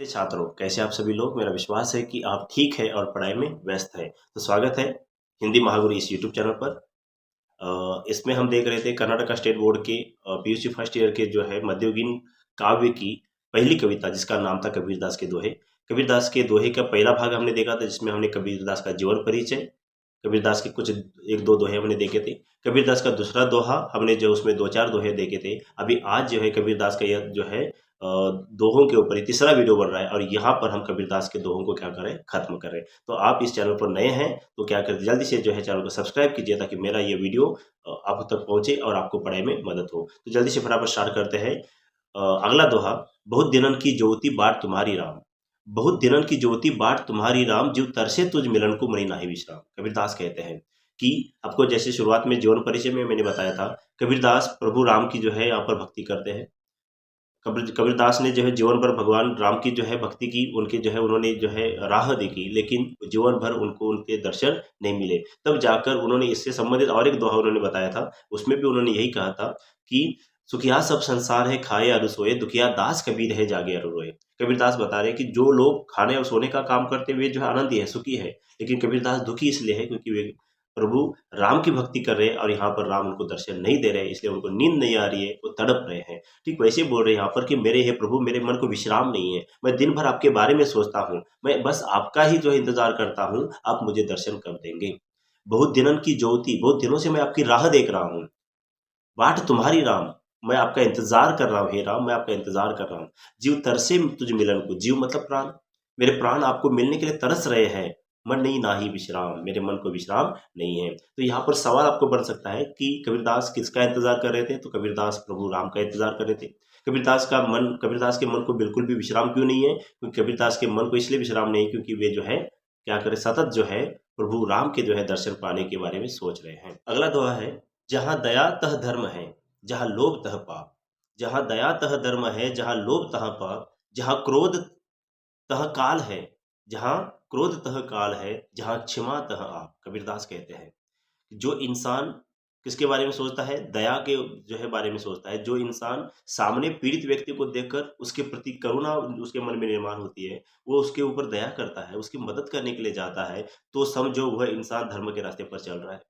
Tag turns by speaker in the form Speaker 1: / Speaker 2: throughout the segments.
Speaker 1: छात्रों, कैसे आप सभी लोग? मेरा विश्वास है कि आप ठीक हैं और पढ़ाई में व्यस्त हैं। तो स्वागत है हिंदी महागुरु इस यूट्यूब चैनल पर। इसमें हम देख रहे थे कर्नाटका स्टेट बोर्ड के पीयूसी फर्स्ट ईयर के जो है मध्ययुगीन काव्य की पहली कविता जिसका नाम था कबीरदास के दोहे। कबीरदास के दोहे का पहला भाग हमने देखा था जिसमें हमने कबीरदास का जीवन परिचय, कबीरदास के कुछ 1-2 दोहे हमने देखे थे। कबीरदास का दूसरा दोहा हमने जो उसमें 2-4 दोहे देखे थे। अभी आज जो है कबीरदास का यह जो है दोहों के ऊपर ही तीसरा वीडियो बन रहा है और यहाँ पर हम कबीरदास के दोहों को क्या करें, खत्म करें। तो आप इस चैनल पर नए हैं तो क्या करें, जल्दी से जो है चैनल को सब्सक्राइब कीजिए ताकि मेरा ये वीडियो आप तक पहुँचे और आपको पढ़ाई में मदद हो। तो जल्दी से फटाफट स्टार्ट करते हैं। अगला दोहा, बहुत दिनन की ज्योति बाट तुम्हारी राम। बहुत दिनन की ज्योति बाट तुम्हारी राम, जीव तरसे तुझ मिलन को मणि नाहि विश्राम। कबीरदास कहते हैं कि आपको जैसे शुरुआत में जीवन परिचय में मैंने बताया था, कबीरदास प्रभु राम की जो है यहाँ पर भक्ति करते हैं। कबीरदास ने जो है जीवन भर भगवान राम की जो है भक्ति की, उनके जो है उन्होंने जो है राह देखी, लेकिन जीवन भर उनको उनके दर्शन नहीं मिले। तब जाकर उन्होंने इससे संबंधित और एक दोहा उन्होंने बताया था, उसमें भी उन्होंने यही कहा था कि सुखिया सब संसार है खाए अरु सोए, दुखिया दास कबीर है जागे अरु रोए। कबीरदास बता रहे हैं कि जो लोग खाने और सोने का काम करते हुए जो है आनंदी है, सुखी है, लेकिन कबीरदास दुखी इसलिए है क्योंकि वे प्रभु राम की भक्ति कर रहे हैं और यहाँ पर राम उनको दर्शन नहीं दे रहे हैं, इसलिए उनको नींद नहीं आ रही है, वो तड़प रहे हैं। ठीक वैसे बोल रहे हैं यहाँ पर कि मेरे हे प्रभु, मेरे मन को विश्राम नहीं है, मैं दिन भर आपके बारे में सोचता हूँ, मैं बस आपका ही जो है इंतजार करता हूँ, आप मुझे दर्शन कर देंगे। बहुत दिनन की ज्योति, बहुत दिनों से मैं आपकी राह देख रहा हूँ। बाट तुम्हारी राम, मैं आपका इंतजार कर रहा हूँ, हे राम मैं आपका इंतजार कर रहा हूँ। जीव तरसे तुझ मिलन को, जीव मतलब प्राण, मेरे प्राण आपको मिलने के लिए तरस रहे हैं। मन नहीं नाहि विश्राम, मेरे मन को विश्राम नहीं है। तो यहाँ पर सवाल आपको बन सकता है कि कबीरदास किसका इंतजार कर रहे थे? तो कबीरदास प्रभु राम का इंतजार कर रहे थे। कबीरदास के मन को बिल्कुल भी विश्राम क्यों नहीं है? क्योंकि कबीरदास के मन को इसलिए विश्राम नहीं क्योंकि वे जो है क्या करे, सतत जो है प्रभु राम के जो है दर्शन पाने के बारे में सोच रहे हैं। अगला दोहा है, जहाँ दया तह धर्म है, जहाँ लोभ तह पाप। जहाँ दया तह धर्म है, जहाँ लोभ तह पाप, जहाँ क्रोध तह काल है, जहाँ क्रोध तह काल है, जहाँ क्षमा तह आप। कबीरदास कहते हैं कि जो इंसान किसके बारे में सोचता है? दया के जो है बारे में सोचता है। जो इंसान सामने पीड़ित व्यक्ति को देखकर उसके प्रति करुणा उसके मन में निर्माण होती है, वो उसके ऊपर दया करता है, उसकी मदद करने के लिए जाता है, तो समझो वह इंसान धर्म के रास्ते पर चल रहा है।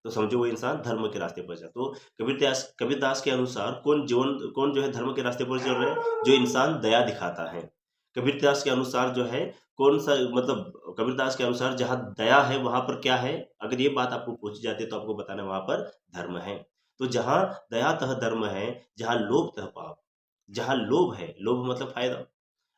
Speaker 1: तो समझो वो इंसान धर्म के रास्ते पर चला। तो कबीरदास के अनुसार कौन जो है धर्म के रास्ते पर चल रहा है? जो इंसान दया दिखाता है। कबीरदास के अनुसार जो है कौन-सा मतलब कबीरदास के अनुसार जहाँ दया है वहाँ पर क्या है? अगर ये बात आपको पूछी जाती है तो आपको बताना है वहाँ पर धर्म है। तो जहाँ दया तह धर्म है, जहाँ लोभ तह पाप। जहाँ लोभ है, लोभ मतलब फ़ायदा,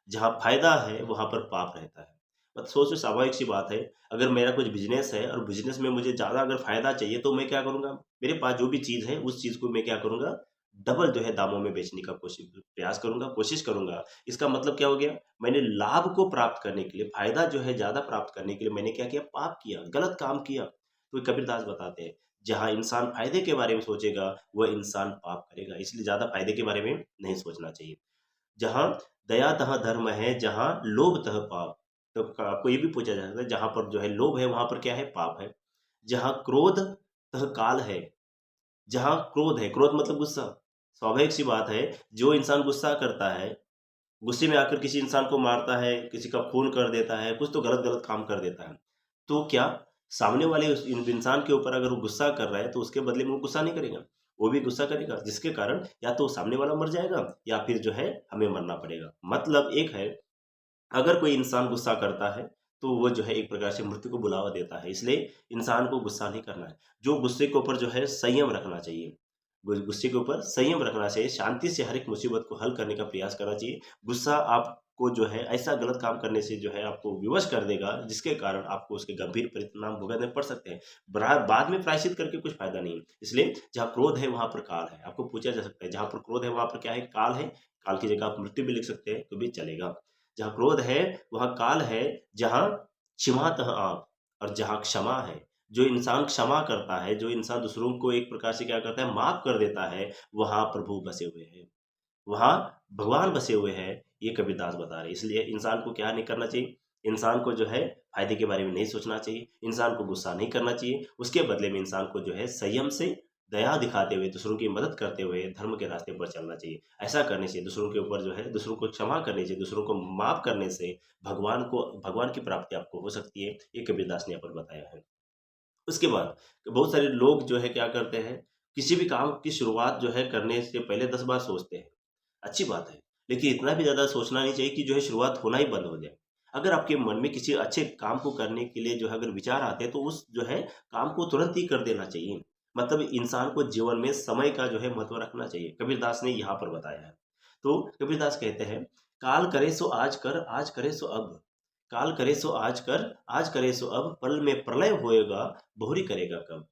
Speaker 1: जहाँ फ़ायदा है वहाँ पर पाप रहता है। मत सोचो, स्वाभाविक सी बात है, अगर मेरा कुछ बिज़नेस है और बिज़नेस में मुझे ज़्यादा अगर फ़ायदा चाहिए तो मैं क्या करूँगा? मेरे पास जो भी चीज़ है उस चीज़ को मैं क्या करूँगा? डबल जो है दामों में बेचने का प्रयास करूँगा, कोशिश करूँगा। इसका मतलब क्या हो गया? मैंने लाभ को प्राप्त करने के लिए, फ़ायदा जो है ज़्यादा प्राप्त करने के लिए मैंने क्या किया? पाप किया, गलत काम किया। तो कबीरदास बताते हैं, जहाँ इंसान फ़ायदे के बारे में सोचेगा, वह इंसान पाप करेगा। इसलिए ज़्यादा फ़ायदे के बारे में नहीं सोचना चाहिए। जहाँ दया तहाँ धर्म है, जहाँ लोभ तह पाप। तो आपको ये भी पूछा जा सकता है, जहाँ पर जो है लोभ है, वहाँ पर क्या है? पाप है। जहाँ क्रोध तह काल है, जहाँ क्रोध है, क्रोध मतलब गुस्सा। स्वाभाविक सी बात है, जो इंसान गुस्सा करता है, गुस्से में आकर किसी इंसान को मारता है, किसी का खून कर देता है, कुछ तो गलत-गलत काम कर देता है। तो क्या सामने वाले उस इंसान के ऊपर अगर वो गुस्सा कर रहा है, तो उसके बदले में वो गुस्सा नहीं करेगा? वो भी गुस्सा करेगा, जिसके कारण या तो सामने वाला मर जाएगा या फिर जो है हमें मरना पड़ेगा। मतलब एक है, अगर कोई इंसान गुस्सा करता है, तो वो जो है एक प्रकार से मृत्यु को बुलावा देता है। इसलिए इंसान को गुस्सा नहीं करना है। जो गुस्से के ऊपर जो है संयम रखना चाहिए। गुस्से के ऊपर संयम रखना चाहिए, शांति से हर एक मुसीबत को हल करने का प्रयास करना चाहिए। गुस्सा आपको जो है ऐसा गलत काम करने से जो है आपको विवश कर देगा, जिसके कारण आपको उसके गंभीर परिणाम भुगतने पड़ सकते हैं। बाद में प्रायश्चित करके कुछ फ़ायदा नहीं है। इसलिए जहाँ क्रोध है वहाँ पर काल है। आपको पूछा जा सकता है, जहाँ पर क्रोध है वहाँ पर क्या है? काल है। काल की जगह आप मृत्यु भी लिख सकते हैं, तो भी चलेगा। जहाँ क्रोध है वहाँ काल है, जहाँ क्षमातः आप और जहाँ क्षमा है। जो इंसान क्षमा करता है, जो इंसान दूसरों को एक प्रकार से क्या करता है? माफ़ कर देता है, वहाँ प्रभु बसे हुए हैं, वहाँ भगवान बसे हुए हैं, ये कबीरदास बता रहे हैं। इसलिए इंसान को क्या नहीं करना चाहिए? इंसान को जो है फ़ायदे के बारे में नहीं सोचना चाहिए, इंसान को गुस्सा नहीं करना चाहिए, उसके बदले में इंसान को जो है संयम से दया दिखाते हुए, दूसरों की मदद करते हुए धर्म के रास्ते पर चलना चाहिए। ऐसा करने से दूसरों के ऊपर जो है दूसरों को क्षमा करने से, दूसरों को माफ़ करने से भगवान की प्राप्ति आपको हो सकती है। ये कबीरदास ने यहाँ पर बताया है। उसके बाद बहुत सारे लोग जो है क्या करते हैं, किसी भी काम की शुरुआत जो है करने से पहले 10 बार सोचते हैं। अच्छी बात है, लेकिन इतना भी ज़्यादा सोचना नहीं चाहिए कि जो है शुरुआत होना ही बंद हो जाए। अगर आपके मन में किसी अच्छे काम को करने के लिए जो है अगर विचार आते हैं तो उस जो है काम को तुरंत ही कर देना चाहिए। मतलब इंसान को जीवन में समय का जो है महत्व रखना चाहिए। कबीरदास ने यहाँ पर बताया है। तो कबीरदास कहते हैं, "काल करे सो आज कर, आज करे सो अब। काल करे सो आज करे सो अब, पल में प्रलय होएगा, बहुरी करेगा कब।"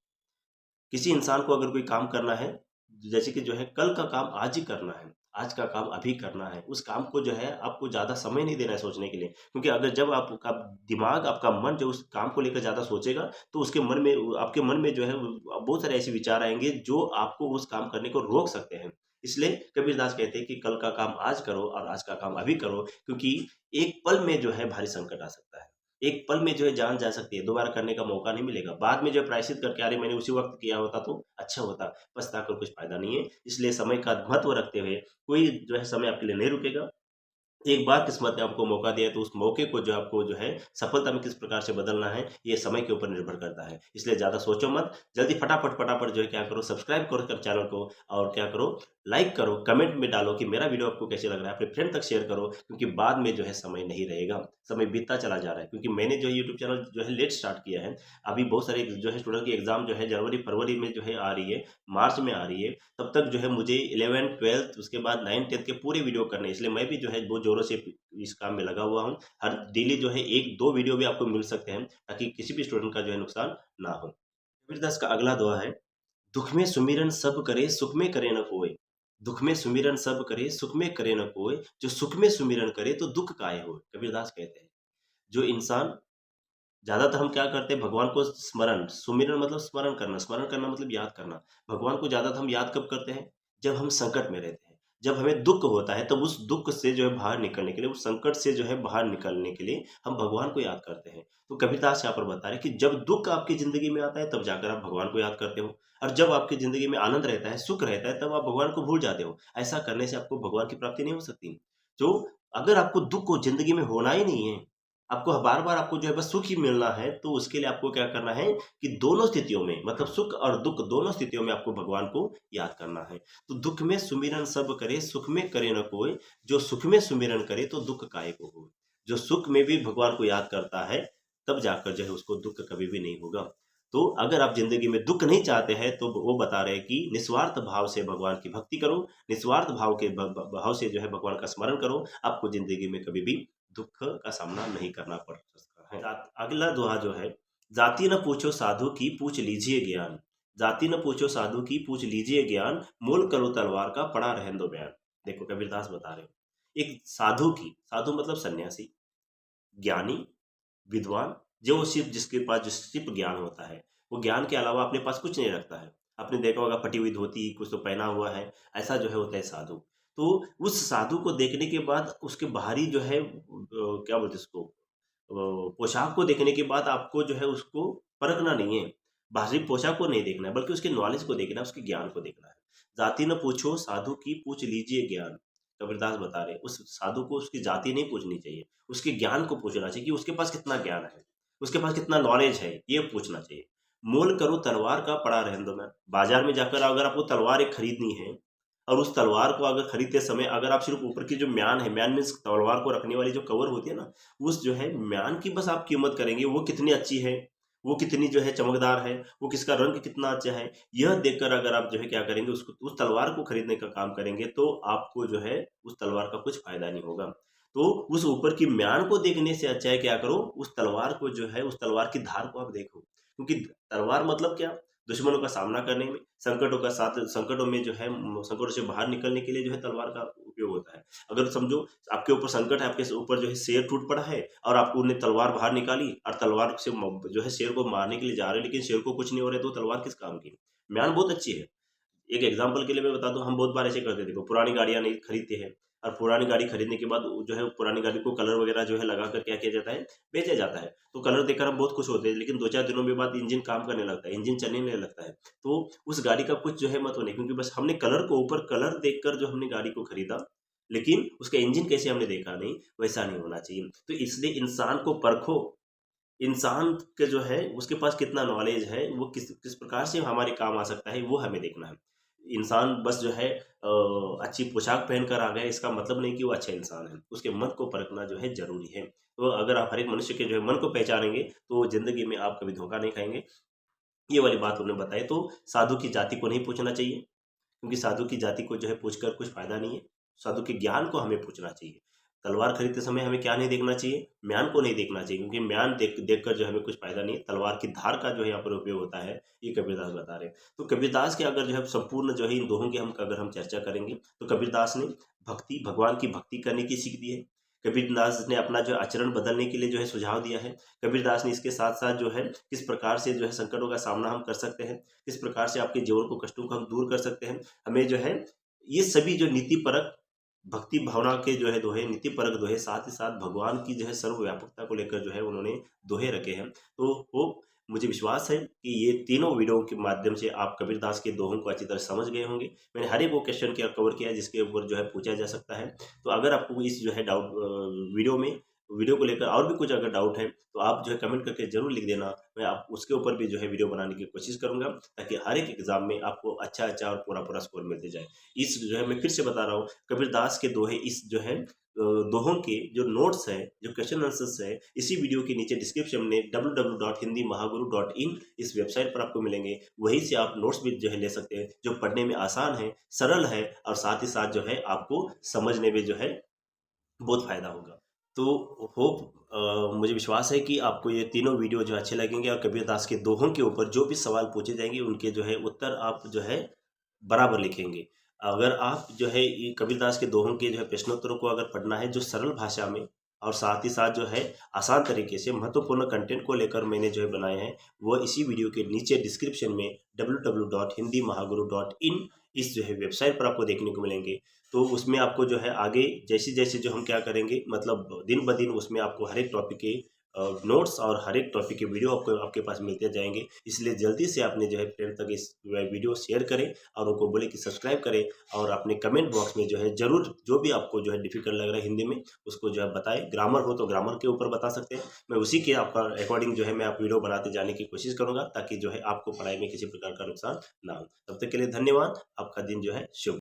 Speaker 1: किसी इंसान को अगर कोई काम करना है, जैसे कि जो है कल का काम आज ही करना है, आज का काम अभी करना है, उस काम को जो है आपको ज़्यादा समय नहीं देना है सोचने के लिए। क्योंकि अगर जब आपका दिमाग, आपका मन जो उस काम को लेकर ज़्यादा सोचेगा, तो उसके मन में आपके मन में जो है बहुत सारे ऐसे विचार आएँगे जो आपको उस काम करने को रोक सकते हैं। इसलिए कबीरदास कहते हैं कि कल का काम आज करो और आज का काम अभी करो, क्योंकि एक पल में जो है भारी संकट आ सकता है। एक पल में जो है जान जा सकती है, दोबारा करने का मौका नहीं मिलेगा। बाद में जो है प्रायश्चित करके अरे मैंने उसी वक़्त किया होता तो अच्छा होता, पछता कर कुछ फ़ायदा नहीं है। इसलिए समय का महत्व रखते हुए कोई जो है समय आपके लिए नहीं रुकेगा। एक बार किस्मत ने आपको मौका दिया है तो उस मौके को जो आपको जो है सफलता में किस प्रकार से बदलना है, ये समय के ऊपर निर्भर करता है। इसलिए ज़्यादा सोचो मत, जल्दी फटाफट जो है क्या करो, सब्सक्राइब करो कर चैनल को, और क्या करो, लाइक करो, कमेंट में डालो कि मेरा वीडियो आपको कैसे लग रहा है, अपने फ्रेंड तक शेयर करो, क्योंकि बाद में जो है समय नहीं रहेगा, समय बीतता चला जा रहा है। क्योंकि मैंने जो है यूट्यूब चैनल जो है लेट स्टार्ट किया है, अभी बहुत सारे जो है स्टूडेंट की एग्ज़ाम जो है जनवरी-फरवरी में जो है आ रही है, मार्च में आ रही है, तब तक जो है मुझे 11th-12th उसके बाद 9th-10th के पूरे वीडियो करने हैं। इसलिए मैं भी जो है बहुत ज़ोरों से इस काम में लगा हुआ हूँ। हर डेली जो है 1-2 वीडियो भी आपको मिल सकते हैं, ताकि किसी भी स्टूडेंट का जो है नुकसान ना हो। कबीरदास का अगला दोहा है, दुख में सुमिरन सब करे, सुख में करे न कोय। दुख में सुमिरन सब करे, सुख में करे न कोय। जो सुख में सुमिरन करे तो दुःख काहे होय। कबीरदास कहते हैं, जो इंसान ज़्यादातर हम क्या करते हैं, भगवान को स्मरण, सुमिरन मतलब स्मरण करना मतलब याद करना। भगवान को ज़्यादातर हम याद कब करते हैं? जब हम संकट में रहते हैं। जब हमें दुःख होता है तब उस दुःख से जो है बाहर निकलने के लिए, उस संकट से जो है बाहर निकलने के लिए हम भगवान को याद करते हैं। तो कबीरदास यहाँ पर बता रहे हैं कि जब दुःख आपकी ज़िंदगी में आता है तब जाकर आप भगवान को याद करते हो, और जब आपकी ज़िंदगी में आनंद रहता है, सुख रहता है, तब आप भगवान को भूल जाते हो। ऐसा करने से आपको भगवान की प्राप्ति नहीं हो सकती। तो अगर आपको दुःख ज़िंदगी में होना ही नहीं है, आपको बार-बार आपको जो है बस सुख ही मिलना है, तो उसके लिए आपको क्या करना है कि दोनों स्थितियों में, मतलब सुख और दुःख दोनों स्थितियों में आपको भगवान को याद करना है। तो दुःख में सुमिरन सब करे, सुख में करे न कोय। जो सुख में सुमिरन करे तो दुःख काहे को होय। जो सुख में भी भगवान को याद करता है, तब जाकर जो है उसको दुःख कभी भी नहीं होगा। तो अगर आप ज़िंदगी में दुःख नहीं चाहते हैं, तो वो बता रहे हैं कि निस्वार्थ भाव से भगवान की भक्ति करो, निस्वार्थ भाव के भ भ भाव से जो है भगवान का स्मरण करो, आपको ज़िंदगी में कभी भी दुःख का सामना नहीं करना पड़ सकता है। अगला दोहा जो है, जाति न पूछो साधु की पूछ लीजिए ज्ञान। जाति न पूछो साधु की पूछ लीजिए ज्ञान, मोल करो तलवार का पड़ा रहने दो बयान। देखो कबीरदास बता रहे हैं, एक साधु की, साधु मतलब सन्यासी, ज्ञानी, विद्वान, जो सिर्फ़ जिसके पास जो सिर्फ़ ज्ञान होता है, वो ज्ञान के अलावा अपने पास कुछ नहीं रखता है। आपने देखा होगा फटी हुई धोती, कुछ तो पहना हुआ है, ऐसा जो है होता है साधु। तो उस साधु को देखने के बाद उसके बाहरी जो है क्या बोलते हैं उसको, पोशाक को देखने के बाद आपको जो है उसको परखना नहीं है। बाहरी पोशाक को नहीं देखना है, बल्कि उसके नॉलेज को देखना है, उसके ज्ञान को देखना है। जाति न पूछो साधु की पूछ लीजिए ज्ञान। कबीरदास बता रहे हैं, उस साधु को उसकी जाति नहीं पूछनी चाहिए, उसके ज्ञान को पूछना चाहिए कि उसके पास कितना ज्ञान है, उसके पास कितना नॉलेज है, ये पूछना चाहिए। मोल करो तलवार का पड़ा रहने दो मैं। बाज़ार में जाकर अगर आपको तलवार एक खरीदनी है, और उस तलवार को अगर खरीदते समय अगर आप सिर्फ़ ऊपर की जो म्यान है, म्यान मीन्स तलवार को रखने वाली जो कवर होती है ना, उस जो है म्यान की बस आप कीमत करेंगे, वो कितनी अच्छी है, वो कितनी जो है चमकदार है, वो किसका रंग कितना अच्छा है, यह देखकर अगर आप जो है क्या करेंगे, उसको उस तलवार को खरीदने का काम करेंगे, तो आपको जो है उस तलवार का कुछ फ़ायदा नहीं होगा। तो उस ऊपर की म्यान को देखने से अच्छा है क्या करो, उस तलवार को जो है, उस तलवार की धार को आप देखो। क्योंकि तलवार मतलब क्या? दुश्मनों का सामना करने में, संकटों का साथ, संकटों में जो है संकटों से बाहर निकलने के लिए जो है तलवार का उपयोग होता है। अगर समझो आपके ऊपर संकट है, आपके ऊपर जो है शेर टूट पड़ा है, और आपको ने तलवार बाहर निकाली और तलवार से जो है शेर को मारने के लिए जा रहे हैं, लेकिन शेर को कुछ नहीं हो रहा है, तो तलवार किस काम की? म्यान बहुत अच्छी है। एक एग्जांपल के लिए मैं बता दूं, हम बहुत बार ऐसे करते हैं, देखो पुरानी गाड़ियां नहीं खरीदते हैं और पुरानी गाड़ी खरीदने के बाद जो है पुरानी गाड़ी को कलर वगैरह जो है लगा कर क्या किया जाता है, बेचा जाता है। तो कलर देखकर हम बहुत खुश होते हैं, लेकिन 2-4 दिनों में बाद इंजन काम करने लगता है, इंजन चलने नहीं लगता है। तो उस गाड़ी का कुछ जो है महत्व नहीं, क्योंकि बस हमने कलर को ऊपर कलर देखकर जो हमने गाड़ी को खरीदा, लेकिन उसका इंजन कैसे हमने देखा नहीं, वैसा नहीं होना चाहिए। तो इसलिए इंसान को परखो, इंसान के जो है उसके पास कितना नॉलेज है, वो किस किस प्रकार से हमारे काम आ सकता है, वो हमें देखना है। इंसान बस जो है अच्छी पोशाक पहनकर आ गया, इसका मतलब नहीं कि वो अच्छा इंसान है। उसके मन को परखना जो है ज़रूरी है। तो अगर आप हर एक मनुष्य के जो है मन को पहचानेंगे, तो ज़िंदगी में आप कभी धोखा नहीं खाएँगे। ये वाली बात उन्होंने बताई। तो साधु की जाति को नहीं पूछना चाहिए, क्योंकि साधु की जाति को जो है पूछकर कुछ फ़ायदा नहीं है। साधु के ज्ञान को हमें पूछना चाहिए। तलवार खरीदते समय हमें क्या नहीं देखना चाहिए? म्यान को नहीं देखना चाहिए, क्योंकि म्यान देखकर जो हमें कुछ फ़ायदा नहीं है। तलवार की धार का जो है यहाँ पर उपयोग होता है, ये कबीरदास बता रहे हैं। तो कबीरदास के अगर जो है संपूर्ण जो है इन दोहों की हम चर्चा करेंगे, तो कबीरदास ने भक्ति, भगवान की भक्ति करने की सीख दी है। कबीरदास ने अपना जो आचरण बदलने के लिए जो है सुझाव दिया है। कबीरदास ने इसके साथ-साथ जो है किस प्रकार से जो है संकटों का सामना हम कर सकते हैं, किस प्रकार से आपके जीवन को कष्टों को हम दूर कर सकते हैं। हमें जो है ये सभी जो नीतिपरक भक्ति भावना के जो है दोहे, नीतिपरक दोहे, साथ ही साथ भगवान की जो है सर्वव्यापकता को लेकर जो है उन्होंने दोहे रखे हैं। तो होप, मुझे विश्वास है कि ये तीनों वीडियो के माध्यम से आप कबीरदास के दोहों को अच्छी तरह समझ गए होंगे। मैंने हर एक वो क्वेश्चन किया कवर किया जिसके ऊपर जो है पूछा जा सकता है। तो अगर आपको इस जो है वीडियो को लेकर और भी कुछ अगर डाउट है, तो आप जो है कमेंट करके ज़रूर लिख देना। मैं आप उसके ऊपर भी जो है वीडियो बनाने की कोशिश करूँगा, ताकि हर एक एग्ज़ाम में आपको अच्छा-अच्छा और पूरा-पूरा स्कोर मिलते जाए। इस जो है मैं फिर से बता रहा हूँ, कबीरदास के दोहे इस जो है दोहों के जो नोट्स हैं, जो क्वेश्चन आंसर्स हैं, इसी वीडियो के नीचे डिस्क्रिप्शन में www.hindimahaguru.in इस वेबसाइट पर आपको मिलेंगे। वहीं से आप नोट्स भी जो है ले सकते हैं, जो पढ़ने में आसान है, सरल है और साथ ही साथ जो है आपको समझने में जो है बहुत फ़ायदा होगा। तो होप, मुझे विश्वास है कि आपको ये तीनों वीडियो जो अच्छे लगेंगे और कबीरदास के दोहों के ऊपर जो भी सवाल पूछे जाएँगे, उनके जो है उत्तर आप जो है बराबर लिखेंगे। अगर आप जो है ये कबीरदास के दोहों के जो है प्रश्नोत्तरों को अगर पढ़ना है जो सरल भाषा में और साथ ही साथ जो है आसान तरीके से महत्वपूर्ण कंटेंट को लेकर मैंने जो है बनाए हैं, वो इसी वीडियो के नीचे डिस्क्रिप्शन में www.hindimahaguru.in इस जो है वेबसाइट पर आपको देखने को मिलेंगे। तो उसमें आपको जो है आगे जैसे-जैसे जो हम क्या करेंगे, मतलब दिन-ब-दिन उसमें आपको हर एक टॉपिक के नोट्स और हर एक टॉपिक के वीडियो आपको आपके पास मिलते जाएँगे। इसलिए जल्दी से आपने जो है फ्रेंड तक इस वीडियो शेयर करें और उनको बोले कि सब्सक्राइब करें, और अपने कमेंट बॉक्स में जो है ज़रूर जो भी आपको जो है डिफ़िकल्ट लग रहा है हिंदी में, उसको जो है बताएँ। ग्रामर हो तो ग्रामर के ऊपर बता सकते हैं। मैं उसी के आपका अकॉर्डिंग जो है मैं आप वीडियो बनाते जाने की कोशिश करूँगा, ताकि जो है आपको पढ़ाई में किसी प्रकार का नुकसान ना हो। तब तक के लिए धन्यवाद। आपका दिन जो है शुभ